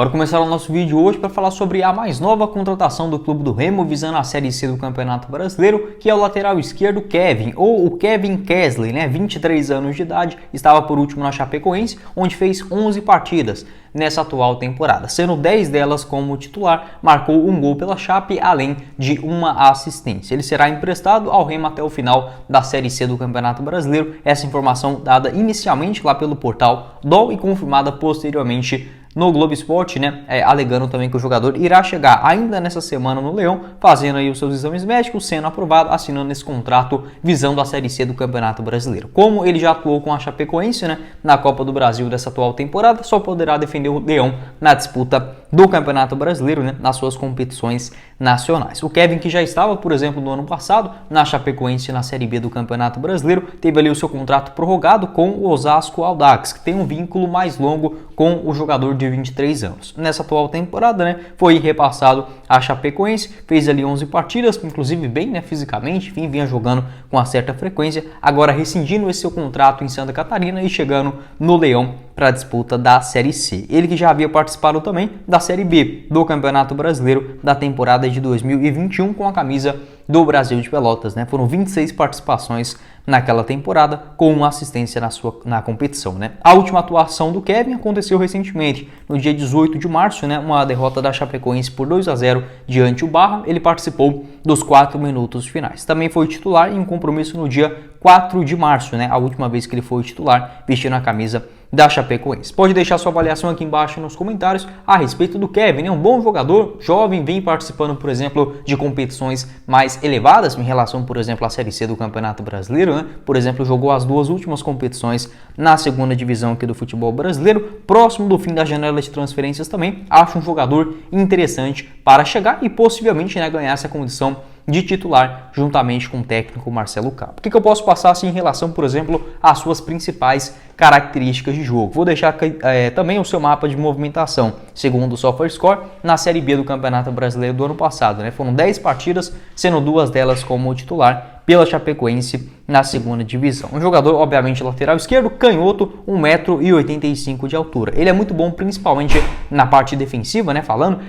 Bora começar o nosso vídeo hoje para falar sobre a mais nova contratação do clube do Remo visando a Série C do Campeonato Brasileiro, que é o lateral esquerdo Kevin, ou o Kevin Kessler, 23 anos de idade, estava por último na Chapecoense, onde fez 11 partidas nessa atual temporada, sendo 10 delas como titular, marcou um gol pela Chape, além de uma assistência. Ele será emprestado ao Remo até o final da Série C do Campeonato Brasileiro, essa informação dada inicialmente lá pelo portal DOL e confirmada posteriormente no Globo Esporte, alegando também que o jogador irá chegar ainda nessa semana no Leão, fazendo aí os seus exames médicos, sendo aprovado, assinando esse contrato visando a Série C do Campeonato Brasileiro. Como ele já atuou com a Chapecoense, na Copa do Brasil dessa atual temporada, só poderá defender o Leão na disputa do Campeonato Brasileiro, nas suas competições nacionais. O Kevin, que já estava, por exemplo, no ano passado na Chapecoense na Série B do Campeonato Brasileiro, teve ali o seu contrato prorrogado com o Osasco Audax, que tem um vínculo mais longo com o jogador de 23 anos. Nessa atual temporada, foi repassado à Chapecoense, fez ali 11 partidas, inclusive bem, fisicamente, enfim, vinha jogando com uma certa frequência, agora rescindindo esse seu contrato em Santa Catarina e chegando no Leão para a disputa da Série C. Ele que já havia participado também da Série B do Campeonato Brasileiro da temporada de 2021 com a camisa do Brasil de Pelotas, Foram 26 participações naquela temporada, com uma assistência na competição, A última atuação do Kevin aconteceu recentemente, no dia 18 de março, uma derrota da Chapecoense por 2-0 diante do Barra. Ele participou dos 4 minutos finais. Também foi titular em um compromisso no dia 4 de março, a última vez que ele foi titular, vestindo a camisa da Chapecoense. Pode deixar sua avaliação aqui embaixo nos comentários a respeito do Kevin, um bom jogador, jovem, vem participando, por exemplo, de competições mais elevadas em relação, por exemplo, à Série C do Campeonato Brasileiro, Por exemplo, jogou as 2 últimas competições na segunda divisão aqui do futebol brasileiro, próximo do fim da janela de transferências também. Acho um jogador interessante para chegar e possivelmente ganhar essa condição de titular juntamente com o técnico Marcelo Cabo. O que eu posso passar assim em relação, por exemplo, às suas principais características de jogo? Vou deixar aqui, também o seu mapa de movimentação, segundo o SofaScore, na Série B do Campeonato Brasileiro do ano passado. Foram 10 partidas, sendo 2 delas como titular pela Chapecoense na segunda divisão. Um jogador, obviamente, lateral esquerdo, canhoto, 1,85 m de altura. Ele é muito bom, principalmente na parte defensiva, falando,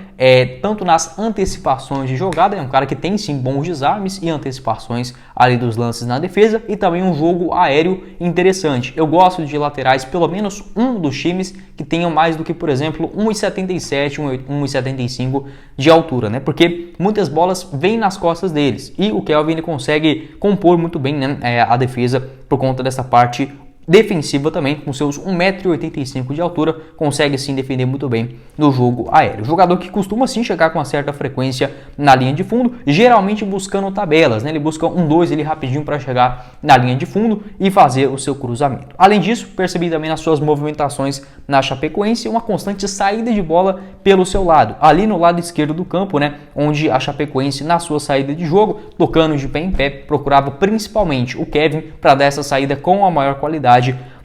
tanto nas antecipações de jogada, é um cara que tem sim bons desarmes e antecipações ali dos lances na defesa, e também um jogo aéreo interessante. Eu gosto de laterais, pelo menos um dos times, que tenham mais do que, por exemplo, 1,77 m, 1,75 m de altura, porque muitas bolas vêm nas costas deles, e o Kelvin ele consegue compor muito bem, a defesa por conta dessa parte defensiva também, com seus 1,85 m de altura, consegue sim defender muito bem no jogo aéreo. Jogador que costuma sim chegar com uma certa frequência na linha de fundo, geralmente buscando tabelas, Ele busca 1-2 ele rapidinho para chegar na linha de fundo e fazer o seu cruzamento. Além disso, percebi também nas suas movimentações na Chapecoense uma constante saída de bola pelo seu lado, ali no lado esquerdo do campo, onde a Chapecoense na sua saída de jogo, tocando de pé em pé, procurava principalmente o Kevin para dar essa saída com a maior qualidade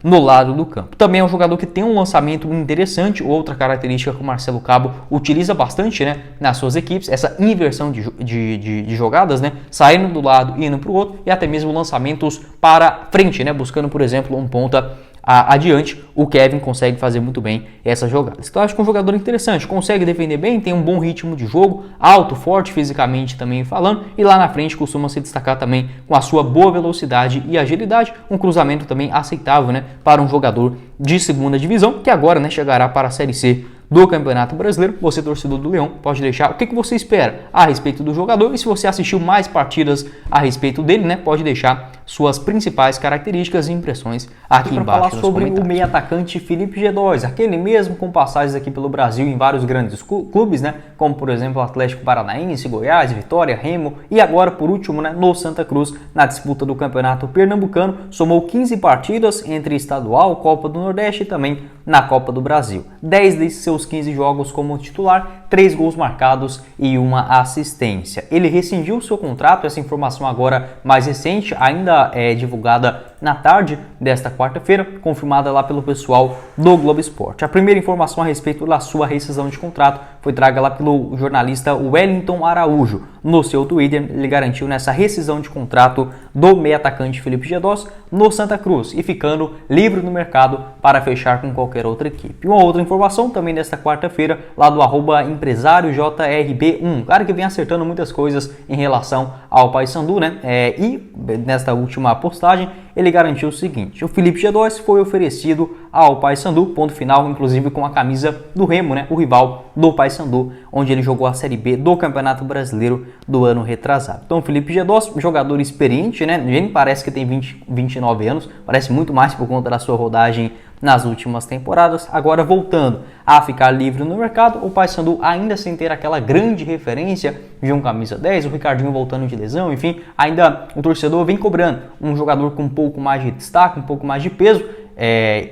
no lado do campo. Também é um jogador que tem um lançamento interessante, outra característica que o Marcelo Cabo utiliza bastante nas suas equipes, essa inversão de jogadas, saindo do lado e indo para o outro, e até mesmo lançamentos para frente, buscando, por exemplo, um ponta adiante. O Kevin consegue fazer muito bem essas jogadas. Então acho que é um jogador interessante, consegue defender bem, tem um bom ritmo de jogo, alto, forte fisicamente também falando, e lá na frente costuma se destacar também com a sua boa velocidade e agilidade, um cruzamento também aceitável, para um jogador de segunda divisão, que agora chegará para a Série C do Campeonato Brasileiro. Você, torcedor do Leão, pode deixar o que você espera a respeito do jogador, e se você assistiu mais partidas a respeito dele, pode deixar suas principais características e impressões aqui embaixo falar nos sobre comentários. O meio atacante Felipe G2, aquele mesmo com passagens aqui pelo Brasil em vários grandes clubes, como por exemplo o Atlético Paranaense, Goiás, Vitória, Remo e agora por último no Santa Cruz na disputa do Campeonato Pernambucano. Somou 15 partidas entre estadual, Copa do Nordeste e também na Copa do Brasil. 10 desses seus 15 jogos como titular, 3 gols marcados e uma assistência. Ele rescindiu seu contrato, essa informação agora mais recente, ainda é divulgada na tarde desta quarta-feira, confirmada lá pelo pessoal do Globo Esporte. A primeira informação a respeito da sua rescisão de contrato foi traga lá pelo jornalista Wellington Araújo. No seu Twitter, ele garantiu nessa rescisão de contrato do meio atacante Felipe Gedós no Santa Cruz e ficando livre no mercado para fechar com qualquer outra equipe. Uma outra informação também desta quarta-feira, lá do @empresáriojrb1, cara que vem acertando muitas coisas em relação ao Paysandu, né? E nesta última postagem ele garantiu o seguinte: o Felipe Gedós foi oferecido ao Paysandu, ponto final, inclusive com a camisa do Remo, né? O rival do Paysandu, onde ele jogou a Série B do Campeonato Brasileiro do ano retrasado. Então, Felipe Gedós, jogador experiente, né? Ele parece que tem 29 anos, parece muito mais por conta da sua rodagem nas últimas temporadas. Agora voltando a ficar livre no mercado, o Paysandu ainda sem ter aquela grande referência de um camisa 10, o Ricardinho voltando de lesão, enfim, ainda o torcedor vem cobrando um jogador com um pouco mais de destaque, um pouco mais de peso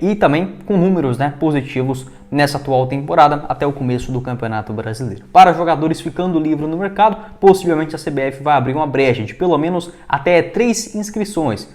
e também com números, né, positivos nessa atual temporada até o começo do Campeonato Brasileiro. Para jogadores ficando livre no mercado, possivelmente a CBF vai abrir uma brecha de pelo menos até 3 inscrições.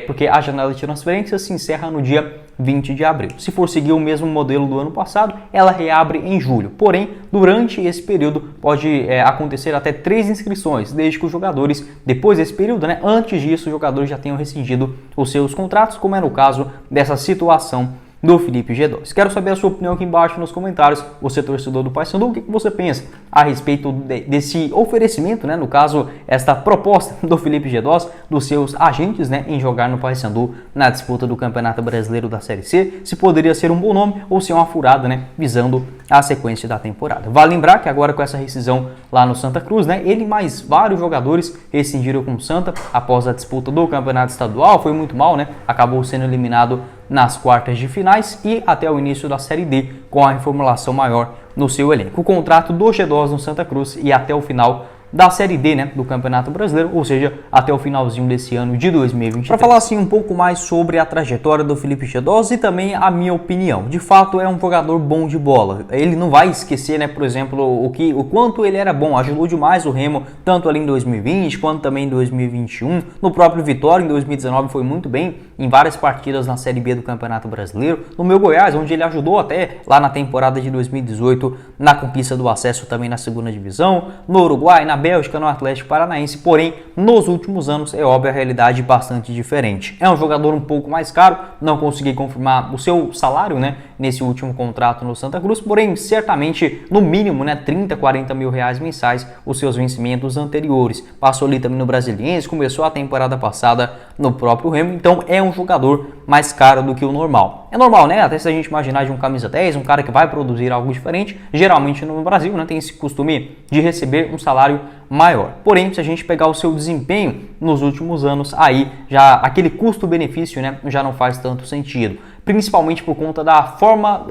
Porque a janela de transferência se encerra no dia 20 de abril. Se for seguir o mesmo modelo do ano passado, ela reabre em julho. Porém, durante esse período pode acontecer até 3 inscrições, desde que os jogadores, depois desse período, né, antes disso, os jogadores já tenham rescindido os seus contratos, como é no caso dessa situação do Felipe Gedós. Quero saber a sua opinião aqui embaixo nos comentários. Você, torcedor do Paysandu, o que você pensa a respeito desse oferecimento, né? No caso, esta proposta do Felipe Gedós, dos seus agentes, né, em jogar no Paysandu na disputa do Campeonato Brasileiro da Série C, se poderia ser um bom nome ou se é uma furada, né, visando a sequência da temporada. Vale lembrar que agora com essa rescisão lá no Santa Cruz, né, ele e mais vários jogadores rescindiram com o Santa após a disputa do Campeonato Estadual. Foi muito mal, né? Acabou sendo eliminado nas quartas de finais e até o início da Série D, com a reformulação maior no seu elenco. O contrato do Gedós no Santa Cruz e até o final da Série D, né, do Campeonato Brasileiro, ou seja, até o finalzinho desse ano de 2023. Para falar assim um pouco mais sobre a trajetória do Felipe Gedós e também a minha opinião. De fato, é um jogador bom de bola. Ele não vai esquecer, né, por exemplo, o quanto ele era bom. Ajudou demais o Remo, tanto ali em 2020 quanto também em 2021. No próprio Vitória, em 2019, foi muito bem em várias partidas na Série B do Campeonato Brasileiro. No meu Goiás, onde ele ajudou até lá na temporada de 2018 na conquista do acesso também na segunda divisão. No Uruguai, na Bélgica, no Atlético Paranaense, porém, nos últimos anos, é óbvio, a realidade bastante diferente. É um jogador um pouco mais caro, não consegui confirmar o seu salário, né, nesse último contrato no Santa Cruz, porém, certamente, no mínimo, né, 30, 40 mil reais mensais, os seus vencimentos anteriores. Passou ali também no Brasiliense, começou a temporada passada no próprio Remo, então é um jogador mais caro do que o normal. É normal, né, até se a gente imaginar de um camisa 10, um cara que vai produzir algo diferente, geralmente no Brasil, né, tem esse costume de receber um salário maior. Porém, se a gente pegar o seu desempenho nos últimos anos, aí já aquele custo-benefício, né, já não faz tanto sentido. Principalmente por conta da forma,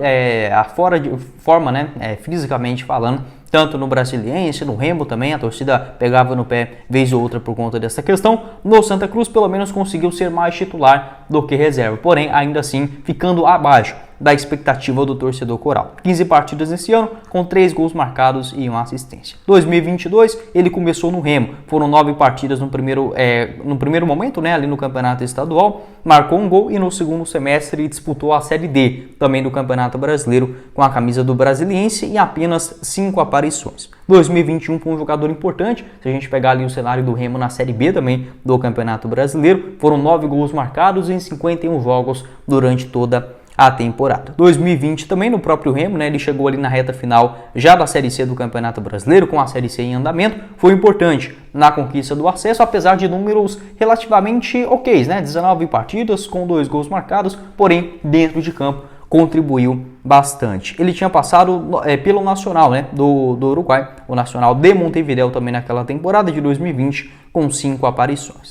né, fisicamente falando, tanto no Brasiliense, no Remo também, a torcida pegava no pé vez ou outra por conta dessa questão. No Santa Cruz, pelo menos conseguiu ser mais titular do que reserva, porém, ainda assim, ficando abaixo da expectativa do torcedor coral. 15 partidas nesse ano, com 3 gols marcados e 1 assistência. 2022, ele começou no Remo. Foram 9 partidas no primeiro momento, né, ali no Campeonato Estadual. Marcou um gol e no segundo semestre disputou a Série D, também do Campeonato Brasileiro, com a camisa do Brasiliense e apenas 5 aparições. 2021 foi um jogador importante. Se a gente pegar ali o cenário do Remo na Série B também do Campeonato Brasileiro, foram 9 gols marcados em 51 jogos durante toda a temporada. 2020 também no próprio Remo, né, ele chegou ali na reta final já da Série C do Campeonato Brasileiro, com a Série C em andamento, foi importante na conquista do acesso, apesar de números relativamente ok, né, 19 partidas com 2 gols marcados, porém dentro de campo contribuiu bastante. Ele tinha passado pelo Nacional, né, do Uruguai, o Nacional de Montevideo também naquela temporada de 2020, com 5 aparições.